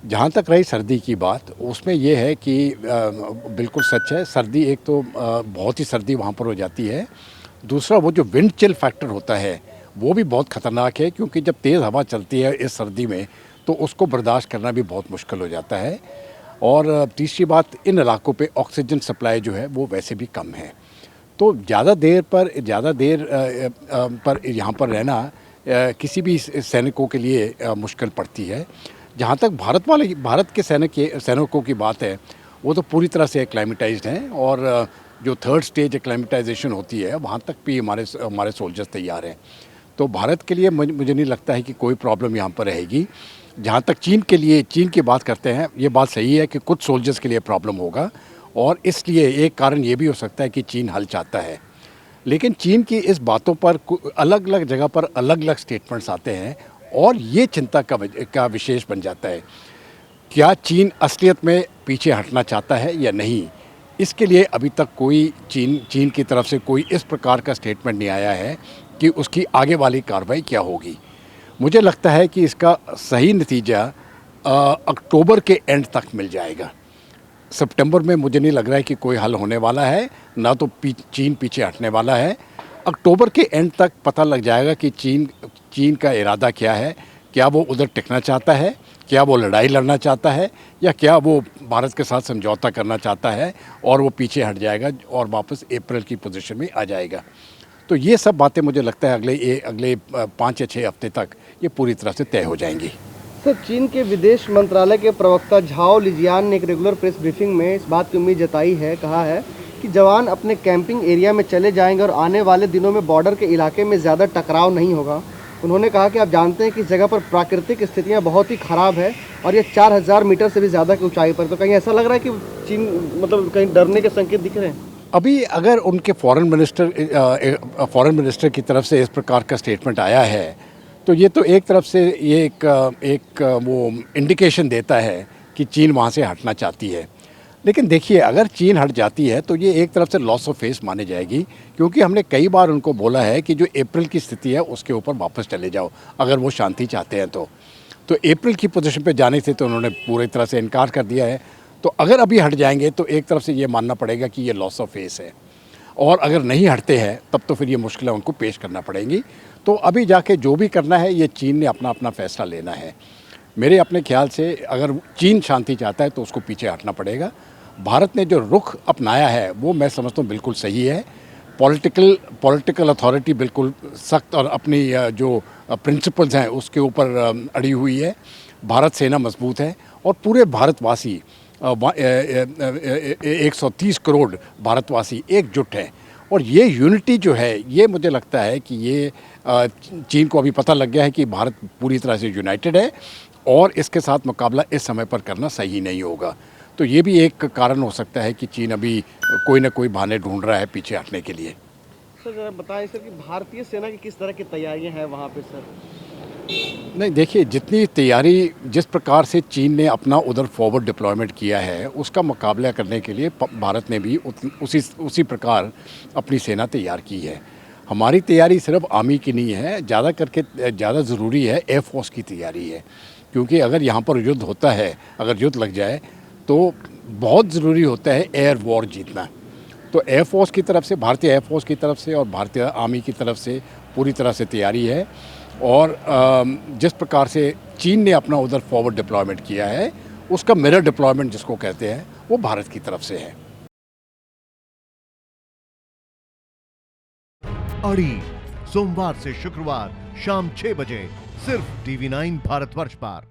जहाँ तक रही सर्दी की बात, उसमें ये है कि बिल्कुल सच है, सर्दी एक तो बहुत ही सर्दी वहाँ पर हो जाती है। दूसरा वो जो विंड चिल फैक्टर होता है, वो भी बहुत ख़तरनाक है, क्योंकि जब तेज़ हवा चलती है इस सर्दी में, तो उसको बर्दाश्त करना भी बहुत मुश्किल हो जाता है। और तीसरी बात, इन इलाकों पे ऑक्सीजन सप्लाई जो है वो वैसे भी कम है। तो ज़्यादा देर पर यहाँ पर रहना किसी भी सैनिकों के लिए मुश्किल पड़ती है। जहाँ तक भारत के सैनिकों की बात है, वो तो पूरी तरह से एक्लाइमेटाइज्ड हैं, और जो थर्ड स्टेज एक्लाइमेटाइजेशन होती है, वहाँ तक भी हमारे सोल्जर्स तैयार हैं। तो भारत के लिए मुझे नहीं लगता है कि कोई प्रॉब्लम यहाँ पर रहेगी। जहाँ तक चीन की बात करते हैं, ये बात सही है कि कुछ सोल्जर्स के लिए प्रॉब्लम होगा, और इसलिए एक कारण ये भी हो सकता है कि चीन हल चाहता है। लेकिन चीन की इस बातों पर अलग अलग जगह पर अलग अलग स्टेटमेंट्स आते हैं, और ये चिंता का विशेष बन जाता है। क्या चीन असलियत में पीछे हटना चाहता है या नहीं? इसके लिए अभी तक कोई चीन की तरफ से कोई इस प्रकार का स्टेटमेंट नहीं आया है कि उसकी आगे वाली कार्रवाई क्या होगी। मुझे लगता है कि इसका सही नतीजा अक्टूबर के एंड तक मिल जाएगा। सितंबर में मुझे नहीं लग रहा है कि कोई हल होने वाला है, ना तो चीन पीछे हटने वाला है। अक्टूबर के एंड तक पता लग जाएगा कि चीन का इरादा क्या है। क्या वो उधर टिकना चाहता है, क्या वो लड़ाई लड़ना चाहता है, या क्या वो भारत के साथ समझौता करना चाहता है और वो पीछे हट जाएगा और वापस अप्रैल की पोजीशन में आ जाएगा। तो ये सब बातें मुझे लगता है अगले 5 या 6 हफ्ते तक ये पूरी तरह से तय हो जाएंगी। सर, चीन के विदेश मंत्रालय के प्रवक्ता झाओ लिजियान ने एक रेगुलर प्रेस ब्रीफिंग में इस बात की उम्मीद जताई है, कहा है कि जवान अपने कैंपिंग एरिया में चले जाएंगे और आने वाले दिनों में बॉर्डर के इलाके में ज़्यादा टकराव नहीं होगा। उन्होंने कहा कि आप जानते हैं कि इस जगह पर प्राकृतिक स्थितियां बहुत ही ख़राब है और ये 4000 मीटर से भी ज़्यादा की ऊंचाई पर। तो कहीं ऐसा लग रहा है कि चीन मतलब कहीं डरने के संकेत दिख रहे हैं? अभी अगर उनके फॉरेन मिनिस्टर की तरफ से इस प्रकार का स्टेटमेंट आया है, तो ये तो एक तरफ से ये एक वो इंडिकेशन देता है कि चीन वहाँ से हटना चाहती है। लेकिन देखिए, अगर चीन हट जाती है तो ये एक तरफ से लॉस ऑफ फेस मानी जाएगी, क्योंकि हमने कई बार उनको बोला है कि जो अप्रैल की स्थिति है उसके ऊपर वापस चले जाओ, अगर वो शांति चाहते हैं तो अप्रैल की पोजीशन पे जाने से तो उन्होंने पूरी तरह से इनकार कर दिया है। तो अगर अभी हट जाएंगे तो एक तरफ से ये मानना पड़ेगा कि ये लॉस ऑफ फेस है, और अगर नहीं हटते हैं तब तो फिर ये मुश्किलें उनको पेश करना पड़ेंगी। तो अभी जाके जो भी करना है, ये चीन ने अपना अपना फैसला लेना है। मेरे अपने ख्याल से अगर चीन शांति चाहता है तो उसको पीछे हटना पड़ेगा। भारत ने जो रुख अपनाया है वो मैं समझता हूँ बिल्कुल सही है। पॉलिटिकल अथॉरिटी बिल्कुल सख्त और अपनी जो प्रिंसिपल्स हैं उसके ऊपर अड़ी हुई है। भारत सेना मजबूत है, और पूरे भारतवासी 130 करोड़ भारतवासी एकजुट हैं, और ये यूनिटी जो है, ये मुझे लगता है कि ये चीन को अभी पता लग गया है कि भारत पूरी तरह से यूनाइटेड है, और इसके साथ मुकाबला इस समय पर करना सही नहीं होगा। तो ये भी एक कारण हो सकता है कि चीन अभी कोई ना कोई बहाने ढूंढ रहा है पीछे हटने के लिए। सर, जरा बताएं सर कि भारतीय सेना की किस तरह की तैयारियां हैं वहाँ पे सर? नहीं, देखिए, जितनी तैयारी जिस प्रकार से चीन ने अपना उधर फॉरवर्ड डिप्लॉयमेंट किया है, उसका मुकाबला करने के लिए भारत ने भी उसी प्रकार अपनी सेना तैयार की है। हमारी तैयारी सिर्फ आर्मी की नहीं है, ज़्यादा ज़रूरी है एयरफोर्स की तैयारी है, क्योंकि अगर यहाँ पर युद्ध होता है, अगर युद्ध लग जाए तो बहुत ज़रूरी होता है एयर वॉर जीतना। तो एयरफोर्स की तरफ से, भारतीय एयरफोर्स की तरफ से और भारतीय आर्मी की तरफ से पूरी तरह से तैयारी है। और जिस प्रकार से चीन ने अपना उधर फॉरवर्ड डिप्लॉयमेंट किया है, उसका मिरर डिप्लॉयमेंट जिसको कहते हैं, वो भारत की तरफ से है। अड़ी सोमवार से शुक्रवार शाम 6 बजे सिर्फ TV9 भारतवर्ष पर।